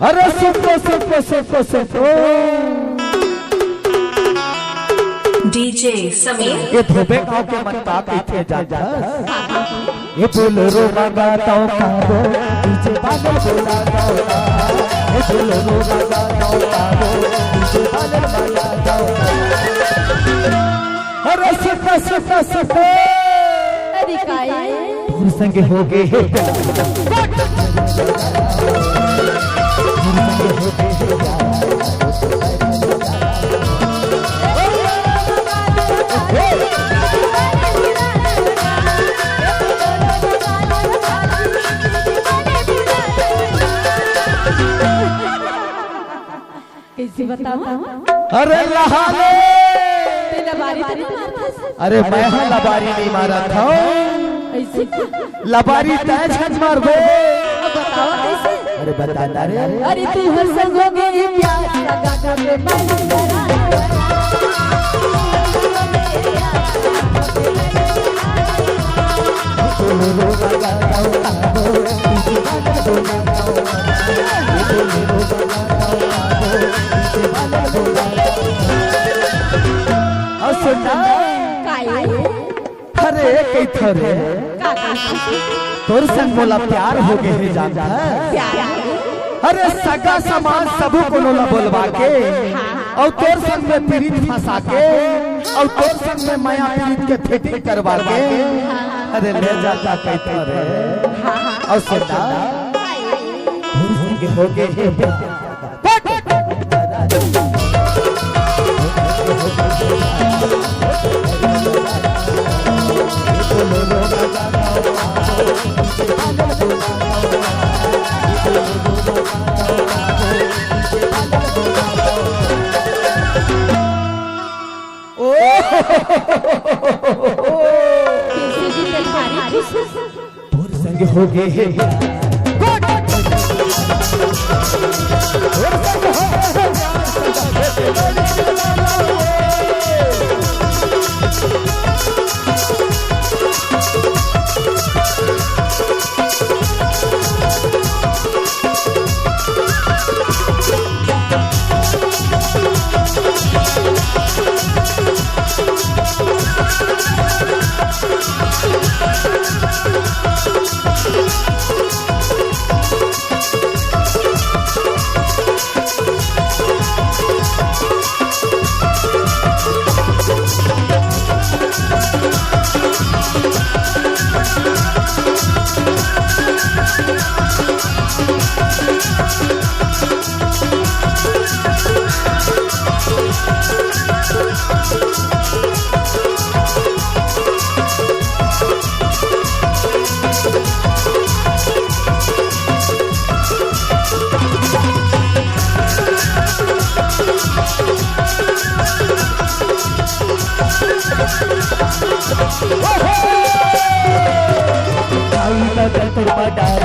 अरे सुनो सुनो सुनो सुनो डीजे समीर ये धोबे गांव के मनता पीछे जा ये बोलेरो लगाताओ काबो पीछे बादल बोलाताओ ये बोलेरो लगाताओ काबो पीछे बादल बोलाताओ अरे सुनो सुनो सुनो अरे काहे दूर संग हो गए हे कैसे बताऊं? अरे लहाले तेरा बारी तो नहीं मारता। अरे मैं लबारी नहीं मारा था ऐसे लबारी तय छन मार गो अब बताओ कैसे? अरे बता रे अरे तू हर संग हो गई प्यार लगा कर मैं अरे कई थरे तोर संग मोला प्यार हो गए है जानता है अरे सगा समाज सबू को नोला बोलवा के और तोर संग में पीड़ित फंसा के और तोर संग में माया पीड़ित के फेटी करवा के अरे ले जाता कई थरे और सुना तोर संग हो गए है तोर संग हो गए है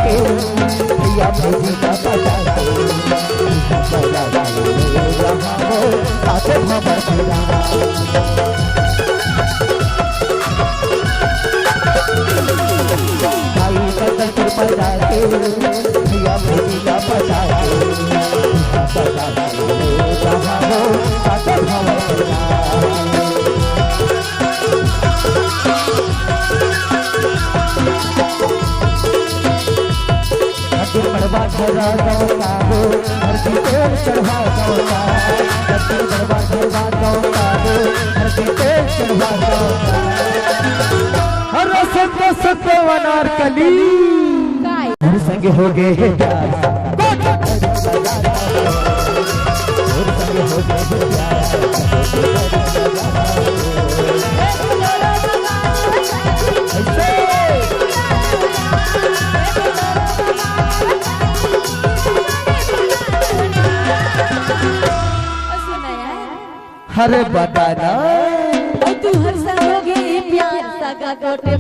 भैया भौजी का बता साथे भवर भाई बदल कर बता के भैया भौजी का बता साथे भवर बड़वा घरा गौता हो हर की तेल चढ़वा गौता बड़वा घरा गौता हो हर की तेल चढ़वा गौता हर सत्य सत्य वनार कली हर संग हो गए हैं प्यार अरे बताना तू हर संग हो गई प्यार सगा कोटे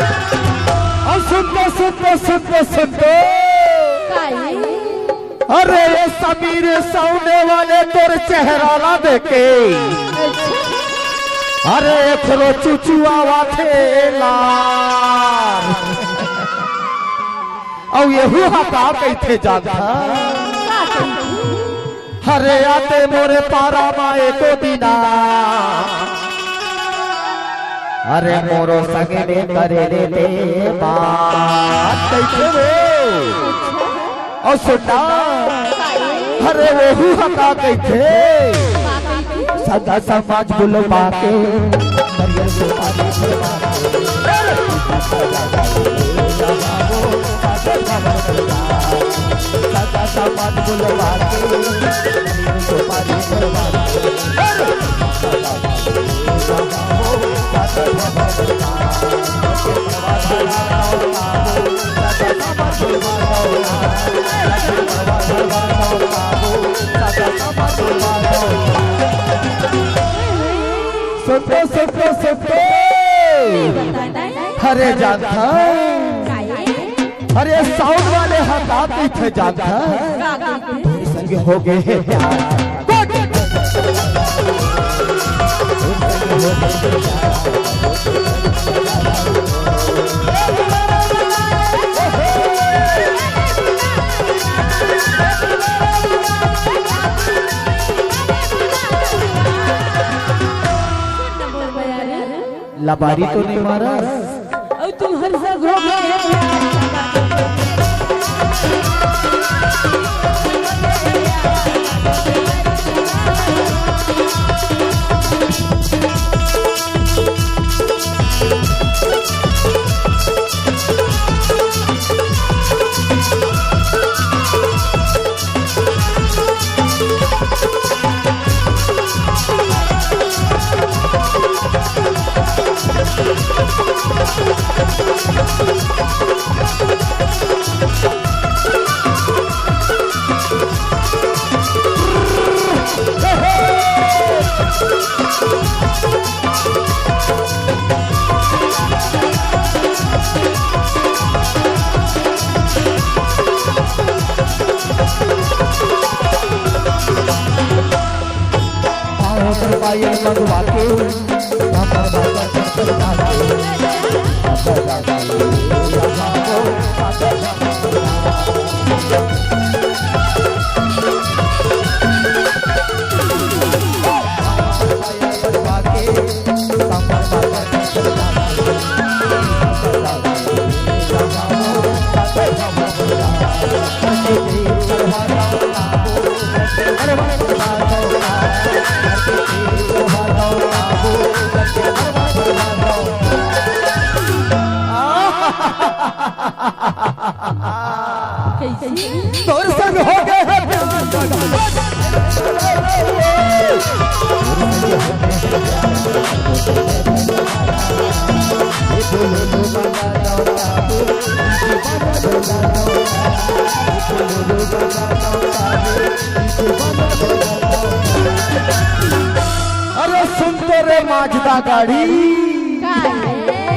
और सुनते काहे अरे ये समीर सोने वाले तोर चेहरा ला देखे अरे खरो चुचुआ थेला और यहू हका कैथे जाता हरे आते मोरे पारा माए को दिना अरे मोरो संगे में करे देते बात कैसे वो और सुना अरे वो हका कैथे सदा समाज बुलवा के नरियल से पानी सदा समाज बुलवा के नरियल से पानी सुनते हरे जानता अरे साउंड वाले हटा पीछे जानता संग हो गए हैं प्यार लबारी तो नहीं मारा और तुम हर सब हो गए मंगवा के तोर संग हो गए हैं अरे सुन तोरे माझदा गाड़ी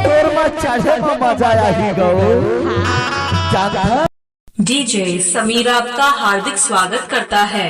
तोर में चढ़े में मजा आई गो डीजे समीर आपका हार्दिक स्वागत करता है।